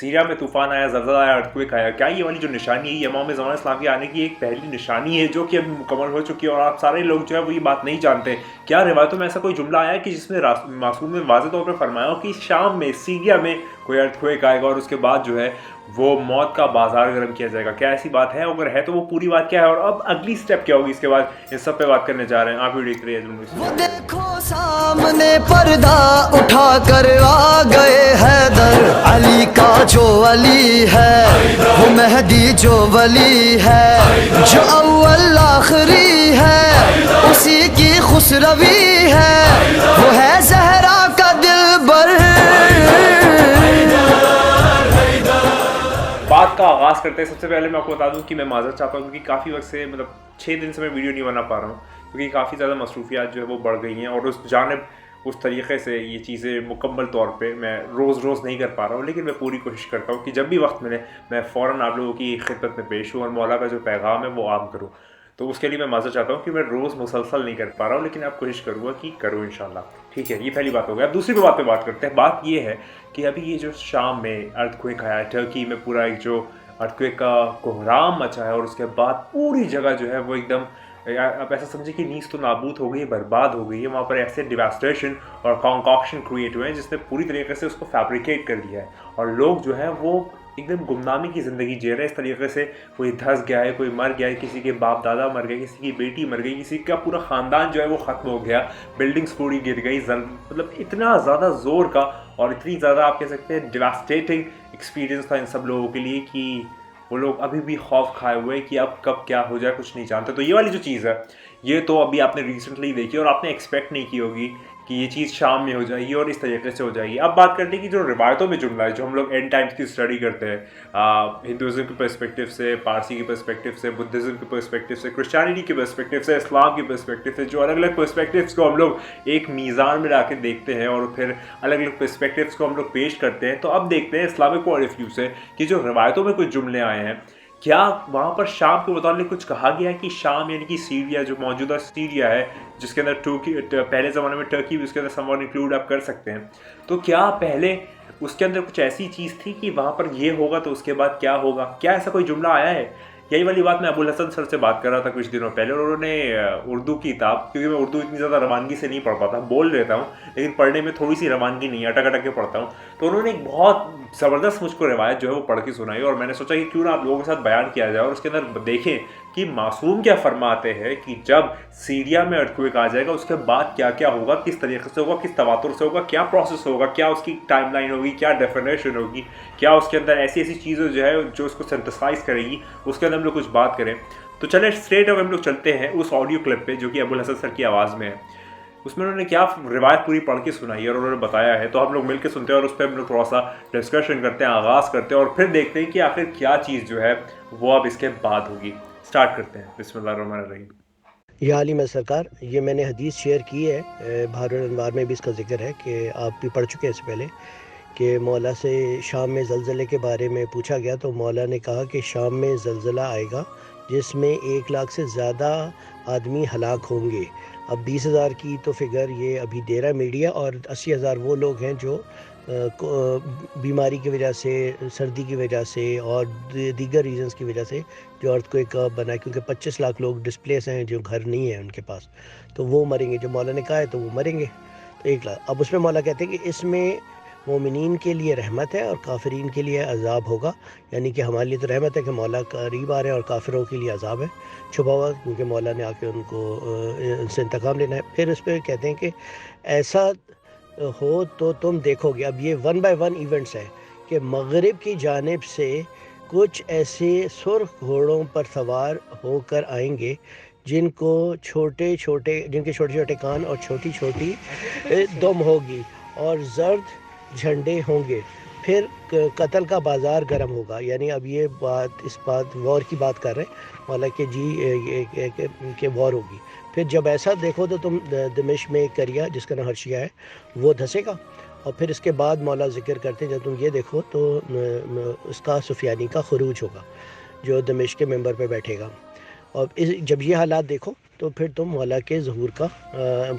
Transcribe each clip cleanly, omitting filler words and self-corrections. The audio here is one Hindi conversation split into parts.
सीरिया में तूफान आया, ज़लज़ला आया, अर्थक्वेक आया, क्या ये वाली जो निशानी है ये इमाम ज़मान इस्लाम के आने की एक पहली निशानी है जो कि अभी मुकम्मल हो चुकी है और आप सारे लोग जो है वो ये बात नहीं जानते? क्या रिवायतों में ऐसा कोई जुमला आया है कि जिसमें मासूम ने वाज़ेह तौर पर फरमाया हो कि शाम में, सीरिया में कोई अर्थक्वेक आएगा और उसके बाद जो है वो मौत का बाजार गर्म किया जाएगा? क्या ऐसी बात है? अगर है तो वो पूरी बात क्या है और अब अगली स्टेप क्या होगी इसके बाद, इस सब पे बात करने जा रहे हैं। आप वीडियो देख रहे हैं। वो देखो सामने पर्दा उठा कर आ गए हैदर, अली का जो अली है वो मेहदी जो वली है, जो अव्वल आखिरी है उसी की खुसरवी है, वो है ज़हरा का दिलबर। बात का आगाज़ करते हैं। सबसे पहले मैं आपको बता दूं कि मैं माज़रत चाहता हूं क्योंकि काफ़ी वक्त से, मतलब 6 दिन से मैं वीडियो नहीं बना पा रहा हूं क्योंकि काफ़ी ज़्यादा मसरूफियात जो है वो बढ़ गई हैं और उस जानिब उस तरीके से ये चीज़ें मुकम्मल तौर पे मैं रोज़ नहीं कर पा रहा हूँ। लेकिन मैं पूरी कोशिश करता हूँ कि जब भी वक्त मिले मैं फ़ौरन आप लोगों की खिदमत में पेश हूँ और मौला का जो पैगाम है वो आम करूँ। तो उसके लिए मैं माज़रत चाहता हूँ कि मैं रोज़ मुसलसल नहीं कर पा रहा हूँ, लेकिन आप कोशिश करूँगा कि करूँ इंशाल्लाह। ठीक है, ये पहली बात हो गई। अब दूसरी बात पे बात करते हैं। बात ये है कि अभी ये जो शाम में अर्थक्वेक आया, टर्की में पूरा एक जो अर्थक्वेक का कोहराम मचा है और उसके बाद पूरी जगह जो है वो एकदम, आप ऐसा समझे कि नीज़ तो नाबूद हो गई है, बर्बाद हो गई है। वहाँ पर ऐसे डिवास्टेशन और कॉन्कॉक्शन क्रिएट हुए हैं जिसने पूरी तरीके से उसको फैब्रिकेट कर दिया है और लोग जो है वो एकदम गुमनामी की ज़िंदगी जी रहे हैं इस तरीके से। कोई धंस गया है, कोई मर गया है, किसी के बाप दादा मर गए, किसी की बेटी मर गई, किसी का पूरा ख़ानदान जो है वो ख़त्म हो गया, बिल्डिंग्स पूरी गिर गई। मतलब इतना ज़्यादा ज़ोर का और इतनी ज़्यादा आप कह सकते हैं डिवास्टेटिंग एक्सपीरियंस था इन सब लोगों के लिए कि वो लोग अभी भी खौफ खाए हुए हैं कि अब कब क्या हो जाए कुछ नहीं जानते। तो ये वाली जो चीज़ है ये तो अभी आपने रिसेंटली देखी और आपने एक्सपेक्ट नहीं की होगी कि ये चीज़ शाम में हो जाएगी और इस तरीके से हो जाएगी। अब बात करते हैं कि जो रिवायतों में जुमला है, जो हम लोग एंड टाइम्स की स्टडी करते हैं हिंदुज़म के पर्सपेक्टिव से, पारसी के पर्सपेक्टिव से, बुद्धिज़्म के पर्सपेक्टिव से, क्रिश्चियनिटी के पर्सपेक्टिव से, इस्लाम के पर्सपेक्टिव से, जो अलग अलग पर्सपेक्टिव्स को हम लोग एक मीज़ान में ला के देखते हैं और फिर अलग अलग पर्सपेक्टिव्स को हम लोग पेश करते हैं। तो अब देखते हैं इस्लामिक पॉइंट ऑफ व्यू से कि जो रिवायतों में कुछ जुमले आए हैं, क्या वहाँ पर शाम के मुताबिक कुछ कहा गया है कि शाम यानी कि सीरिया, जो मौजूदा सीरिया है जिसके अंदर टर्की, पहले ज़माने में टर्की भी उसके अंदर समवन इंक्लूड आप कर सकते हैं, तो क्या पहले उसके अंदर कुछ ऐसी चीज़ थी कि वहाँ पर ये होगा तो उसके बाद क्या होगा? क्या ऐसा कोई जुमला आया है? यही वाली बात मैं अबुल हसन सर से बात कर रहा था कुछ दिनों पहले और उन्होंने उर्दू की किताब, क्योंकि मैं उर्दू इतनी ज़्यादा रवानगी से नहीं पढ़ पाता, बोल लेता हूँ लेकिन पढ़ने में थोड़ी सी रवानगी नहीं है, अटक अटक के पढ़ता हूँ, तो उन्होंने एक बहुत ज़बरदस्त मुझको रिवायत जो है वो पढ़ के सुनाई और मैंने सोचा कि क्यों ना आप लोगों के साथ बयान किया जाए और उसके अंदर देखें कि मासूम क्या फरमाते हैं कि जब सीरिया में अर्थक्वेक आ जाएगा उसके बाद क्या क्या होगा, किस तरीके से होगा, किस तवातुर से होगा, क्या प्रोसेस होगा, क्या उसकी टाइमलाइन होगी, क्या डेफिनेशन होगी, क्या उसके अंदर ऐसी ऐसी चीज़ें जो है जो उसको सिंथेसाइज करेगी, उसके अंदर हम लोग कुछ बात करें। तो चले स्ट्रेट अब हम लोग चलते हैं उस ऑडियो क्लिप पे जो कि अबुल हसन सर की आवाज़ में है। उसमें उन्होंने क्या रिवायत पूरी पढ़ के सुनाई है और उन्होंने बताया है, तो हम लोग मिलकर सुनते हैं और उस पर हम लोग थोड़ा सा डिस्कशन करते हैं, आगाज़ करते हैं और फिर देखते हैं कि आखिर क्या चीज़ जो है वो अब इसके बाद होगी। स्टार्ट करते हैं। बिस्मिल्लाहिर्रहमानिर्रहीम। या अली में सरकार, ये मैंने हदीस शेयर की है, बहारुल अनवार में भी इसका जिक्र है कि आप भी पढ़ चुके हैं इससे पहले, कि मौला से शाम में ज़लज़ले के बारे में पूछा गया तो मौला ने कहा कि शाम में ज़लज़ला आएगा जिसमें 1 लाख से ज़्यादा आदमी हलाक होंगे। अब 20,000 की तो फिगर ये अभी दे रहा है मीडिया और 80,000 वो लोग हैं जो बीमारी की वजह से, सर्दी की वजह से और दीगर रीज़न्स की वजह से जो अर्थक्वेक बना है, क्योंकि 25 लाख लोग डिस्प्लेस हैं जो घर नहीं है उनके पास, तो वो मरेंगे। जो मौला ने कहा है तो वो मरेंगे, तो 1 लाख। अब उसमें मौला कहते हैं कि इसमें मोमिनीन के लिए रहमत है और काफिरीन के लिए अजाब होगा, यानी कि हमारे लिए तो रहमत है कि मौला करीब आ रहे हैं और काफिरों के लिए अजाब है छुपा हुआ, क्योंकि मौला ने आके उनको उनसे इंतकाम लेना है। फिर उस पर कहते हैं कि ऐसा हो तो तुम देखोगे। अब ये 1 बाय 1 इवेंट्स हैं कि मगरिब की जानिब से कुछ ऐसे सुर्ख घोड़ों पर सवार होकर आएंगे जिनके छोटे छोटे कान और छोटी छोटी दुम होगी और जर्द झंडे होंगे। फिर कत्ल का बाज़ार गर्म होगा, यानी अब ये इस बात वॉर की बात कर रहे हैं मौला के जी के वॉर होगी। फिर जब ऐसा देखो तो तुम दमिश्क में करिया, जिसका नाम हर्शिया है, वो धसेगा। और फिर इसके बाद मौला जिक्र करते हैं जब तुम ये देखो तो उसका सुफियानी का खुरूज होगा जो दमिश्क के मेंबर पे बैठेगा। और जब ये हालात देखो तो फिर तुम मौला के ज़हूर का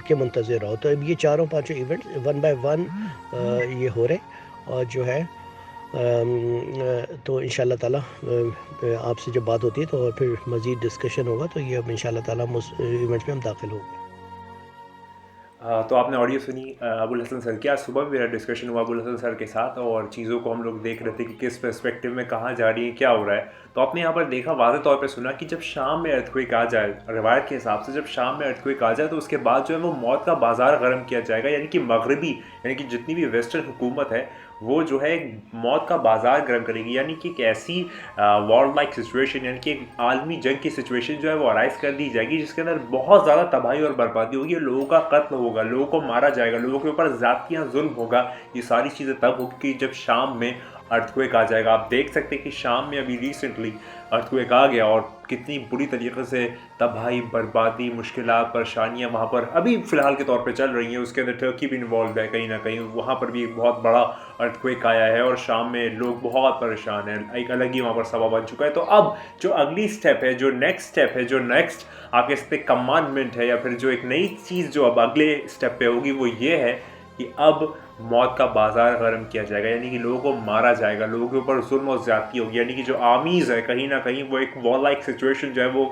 के मुंतज़िर रहो। तो अब ये चारों पांचों इवेंट्स 1 बाय 1 ये हो रहे और जो है तो इंशाल्लाह ताला आपसे जब बात होती है तो और फिर मज़ीद डिस्कशन होगा, तो ये अब इंशाल्लाह ताला हम उस इवेंट में हम दाखिल होंगे। तो आपने ऑडियो सुनी अबुल हसन सर की। आज सुबह भी मेरा डिस्कशन हुआ अबुल हसन सर के साथ और चीज़ों को हम लोग देख रहे थे कि किस पर्सपेक्टिव में कहाँ जा रही है, क्या हो रहा है। तो आपने यहाँ पर देखा, वाज़ेह तौर पे सुना कि जब शाम में अर्थक्वेक आ जाए, रिवायत के हिसाब से जब शाम में अर्थक्वेक आ जाए तो उसके बाद जो है वो मौत का बाज़ार गर्म किया जाएगा, यानी कि मगरबी यानी कि जितनी भी वेस्टर्न हुकूमत है वो जो है मौत का बाज़ार गर्म करेगी, यानी कि एक ऐसी वॉर लाइक सिचुएशन, यानी कि एक आलमी जंग की सिचुएशन जो है वो अराइज कर दी जाएगी, जिसके अंदर बहुत ज़्यादा तबाही और बर्बादी होगी, लोगों का कत्ल होगा, लोगों को मारा जाएगा, लोगों के ऊपर ज़्यादतियाँ, जुल्म होगा। ये सारी चीज़ें तब होगी जब शाम में अर्थक्वेक आ जाएगा। आप देख सकते हैं कि शाम में अभी रिसेंटली अर्थक्वेक आ गया और कितनी बुरी तरीके से तबाही, बर्बादी, मुश्किलात, परेशानियाँ वहाँ पर अभी फ़िलहाल के तौर पे चल रही हैं। उसके अंदर टर्की भी इन्वॉल्व है कहीं ना कहीं, वहाँ पर भी एक बहुत बड़ा अर्थक्वेक आया है और शाम में लोग बहुत परेशान हैं, एक अलग ही वहाँ पर सभा बन चुका है। तो अब जो अगली स्टेप है, जो नेक्स्ट स्टेप है, जो नेक्स्ट आप कह सकते कमांडमेंट है, या फिर जो एक नई चीज़ जो अब अगले स्टेप पे होगी, वो ये है कि अब मौत का बाज़ार गर्म किया जाएगा, यानी कि लोगों को मारा जाएगा, लोगों के ऊपर जुल्म और ज़्यादती होगी, यानी कि जो आर्मीज़ है कहीं ना कहीं वो एक वॉर लाइक सिचुएशन जो है वो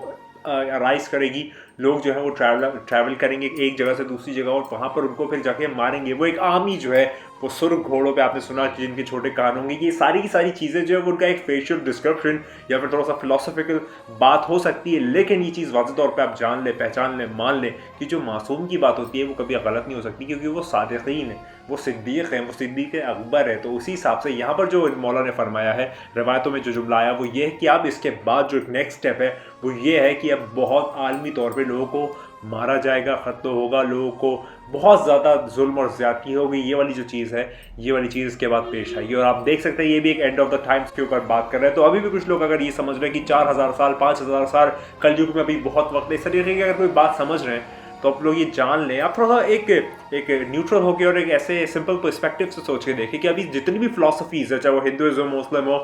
अराइज करेगी। लोग जो है वो ट्रैवल करेंगे एक जगह से दूसरी जगह और वहाँ पर उनको फिर जाके मारेंगे। वो एक आर्मी जो है वो सुर्ख घोड़ों पे आपने सुना कि जिनके छोटे कान होंगे, ये सारी की सारी चीज़ें जो है वो उनका एक फेशियल डिस्क्रिप्शन या फिर थोड़ा सा फिलोसफिकल बात हो सकती है, लेकिन ये चीज़ वाज़ेह तौर पे आप जान लें, पहचान लें, मान लें कि जो मासूम की बात होती है वो कभी गलत नहीं हो सकती, क्योंकि वो सादिक़ीन है, वो सिद्दीक़ है, वो सिद्दीक़ अकबर है। तो उसी हिसाब से यहाँ पर जो मौला ने फरमाया है, रिवायतों में जो जुमला आया वो ये है कि अब इसके बाद जो एक नेक्स्ट स्टेप है वो ये है कि अब बहुत आलमी तौर पर लोगों को मारा जाएगा, ख़त्ल होगा, लोगों को बहुत ज़्यादा जुल्म और ज़्यादती होगी। ये वाली जो चीज़ है, ये वाली चीज़ इसके बाद पेश आएगी। और आप देख सकते हैं ये भी एक एंड ऑफ द टाइम्स के ऊपर बात कर रहे हैं। तो अभी भी कुछ लोग अगर ये समझ रहे हैं कि 4000 साल, 5000 साल, कलयुग में अभी बहुत वक्त है, इस तरीके की अगर कोई बात समझ रहे हैं तो आप लोग ये जान लें। आप थोड़ा सा एक न्यूट्रल होकर और एक ऐसे सिंपल पर्सपेक्टिव से सोच के देखें कि अभी जितनी भी फिलोसफीज़ है, चाहे वो हिंदुज़म, मुस्लिम हो,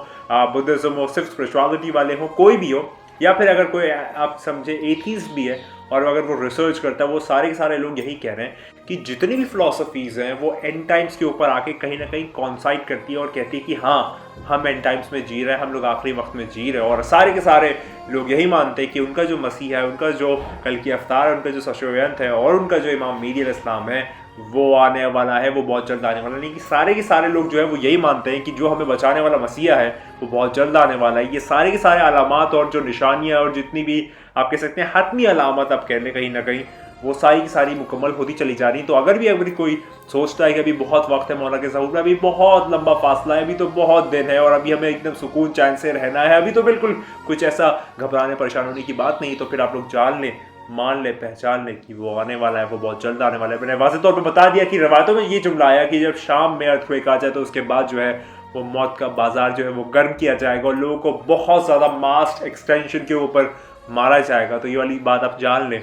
बुद्धिज़्म हो, सिर्फ स्पिरिचुअलिटी वाले हो, कोई भी हो, या फिर अगर कोई आप समझे एथीस्ट भी है और अगर वो रिसर्च करता है, वो सारे के सारे लोग यही कह रहे हैं कि जितनी भी फिलोसफीज़ हैं वो एंड टाइम्स के ऊपर आके कहीं ना कहीं कॉन्साइड करती है और कहती है कि हाँ, हम एंड टाइम्स में जी रहे हैं, हम लोग आखिरी वक्त में जी रहे हैं। और सारे के सारे लोग यही मानते हैं कि उनका जो मसीह है, उनका जो कल की अफ्तार है, उनका जो सशोयंत है और उनका जो इमाम मेहदी अलैहिस्सलाम है वो आने वाला है, वो बहुत जल्द आने वाला है। नहीं कि सारे के सारे लोग जो है वो यही मानते हैं कि जो हमें बचाने वाला मसीहा है वो बहुत जल्द आने वाला है। ये सारे के सारे अलामात और जो निशानियाँ और जितनी भी आप कह सकते हैं हतमी अलामत आप कह लें कहीं ना कहीं, वो सारी की सारी मुकम्मल होती चली जा रही। तो अगर कोई सोचता है कि अभी बहुत वक्त है मौला के ज़हूर में, अभी बहुत लंबा फासला है, अभी तो बहुत दिन है और अभी हमें एकदम सुकून चैन से रहना है, अभी तो बिल्कुल कुछ ऐसा घबराने परेशान होने की बात नहीं, तो फिर आप लोग जान लें, मान ले, पहचान ले कि वो आने वाला है, वो बहुत जल्द आने वाला है। मैंने वाज़ेह तौर पे बता दिया कि रवायतों में ये जुमला आया कि जब शाम में अर्थक्वेक आ जाए तो उसके बाद जो है वो मौत का बाजार जो है वो गर्म किया जाएगा और लोगों को बहुत ज़्यादा मास एक्सटेंशन के ऊपर मारा जाएगा। तो ये वाली बात आप जान लें,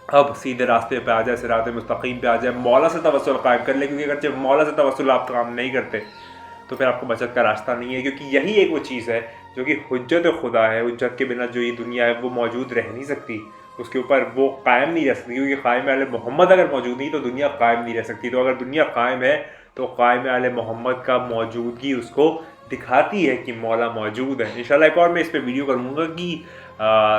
अब सीधे रास्ते पे आ जाए, सिरात मुस्तकीम पे आ जाए, मौला से तवस्सुल कायम कर ले, क्योंकि अगर जब मौला से तवस्सुल आप काम नहीं करते तो फिर आपको बचत का रास्ता नहीं है, क्योंकि यही एक वो चीज़ है जो कि हुज्जत खुदा है। हुज्जत के बिना जो ये दुनिया है वो मौजूद रह नहीं सकती, उसके ऊपर वो कायम नहीं रह सकती, क्योंकि कायम आले मोहम्मद अगर मौजूद नहीं तो दुनिया कायम नहीं रह सकती। तो अगर दुनिया कायम है तो कायम आले मोहम्मद का मौजूदगी उसको दिखाती है कि मौला मौजूद है। इंशाल्लाह एक और मैं इस पर वीडियो करूँगा कि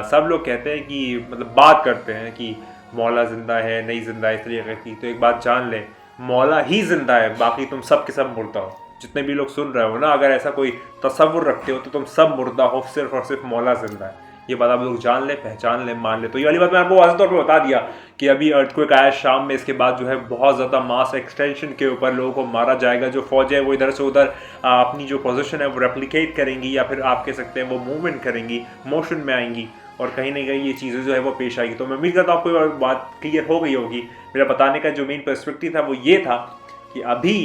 सब लोग कहते हैं कि मतलब बात करते हैं कि मौला ज़िंदा है, नहीं ज़िंदा है, इस तरीके की। तो एक बात जान लें, मौला ही ज़िंदा है, बाकी तुम सब के सब मुर्दा हो। जितने भी लोग सुन रहे हो ना, अगर ऐसा कोई तसव्वुर रखते हो तो तुम सब मुर्दा हो, सिर्फ और सिर्फ मौला ज़िंदा है। ये बात आप लोग जान ले, पहचान ले, मान ले। तो ये वाली बात मैं आपको वाज़ेह तौर पे बता दिया कि अभी अर्थक्वेक आया शाम में, इसके बाद जो है बहुत ज़्यादा मास एक्सटेंशन के ऊपर लोगों को मारा जाएगा। जो फौज है वो इधर से उधर अपनी जो पोजीशन है वो रेप्लिकेट करेंगी, या फिर आप कह सकते हैं वो मूवमेंट करेंगी, मोशन में आएंगी और कहीं ना कहीं ये चीज़ें जो है वो पेश आएगी। तो मैं उम्मीद करता हूँ आपको बात क्लियर हो गई होगी। मेरा बताने का जो मेन पर्सपेक्टिव था वो ये था कि अभी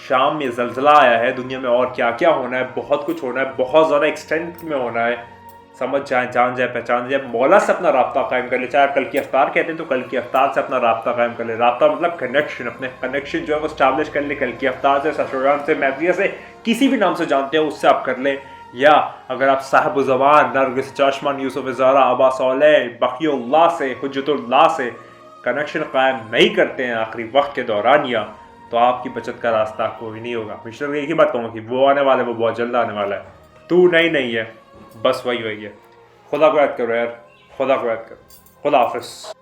शाम में ज़लज़ला आया है, दुनिया में और क्या क्या होना है, बहुत कुछ होना है, बहुत ज़्यादा एक्सटेंट में होना है। समझ जाए, जान जाए, पहचान जाए, मौला से अपना राब्ता कायम कर ले। चाहे आप कल की अफ्तार कहते हैं तो कल की अफ्तार से अपना राब्ता कायम कर ले। राब्ता मतलब कनेक्शन, अपने कनेक्शन जो है वो स्टैब्लिश कर ले। कल की अफ्तार से, सशुरान से, मैदिया से, किसी भी नाम से जानते हो उससे आप कर लें। या अगर आप साहिब ज़बान नरगिस चाशमान, यूसुफ ज़ारा, अब्बा सौलेह, बक़ीउल्लाह से, हुज्जतुल्लाह से कनेक्शन कायम नहीं करते हैं आखिरी वक्त के दौरान, या तो आपकी बचत का रास्ता कोई नहीं होगा। मिस्टर एक ही बात कहूँगा कि वो आने वाला है, वो बहुत जल्द आने वाला है। तू नहीं है, बस वही है। खुदा को याद करो यार, खुदा को याद करो। खुदा हाफिज़।